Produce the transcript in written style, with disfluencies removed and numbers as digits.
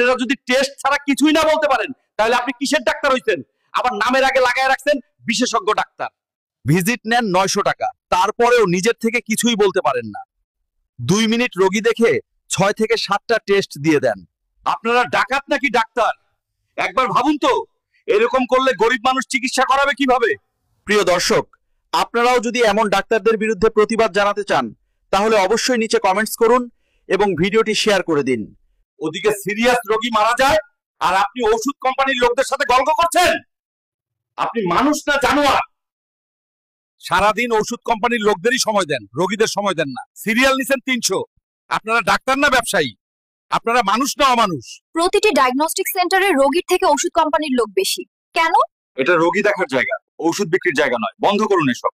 আপনারা যদি টেস্ট ছাড়া কিছুই না বলতে পারেন তাহলে আপনি কিসের ডাক্তার হইছেন? আবার নামের আগে লাগায় রাখছেন বিশেষজ্ঞ ডাক্তার। ভিজিট নেন 900 টাকা, তারপরেও নিজের থেকে কিছুই বলতে পারেন না। 2 মিনিট রোগী দেখে 6 থেকে 7টা টেস্ট দিয়ে দেন। আপনারা ডাকাত নাকি ডাক্তার? একবার ভাবুন তো, এরকম করলে গরিব মানুষ চিকিৎসা করাবে কিভাবে? প্রিয় দর্শক, আপনারাও যদি এমন ডাক্তারদের বিরুদ্ধে প্রতিবাদ জানাতে চান তাহলে অবশ্যই নিচে কমেন্টস করুন এবং ভিডিওটি শেয়ার করে দিন। ওদিকে সিরিয়াস রোগী মারা যায় আর আপনি ওষুধ কোম্পানির লোকদের সাথে গল্প করছেন। আপনি মানুষ না জানোয়ার? সারাদিন ওষুধ কোম্পানির লোকদেরই সময় দেন, রোগীদের সময় দেন না। সিরিয়াল নিছেন 300। আপনারা ডাক্তার না ব্যবসায়ী? আপনারা মানুষ না অমানুষ? প্রতিটি ডায়াগনস্টিক সেন্টারে রোগীর থেকে ওষুধ কোম্পানির লোক বেশি কেন? এটা রোগী দেখার জায়গা, ওষুধ বিক্রির জায়গা নয়। বন্ধ করুন এসব।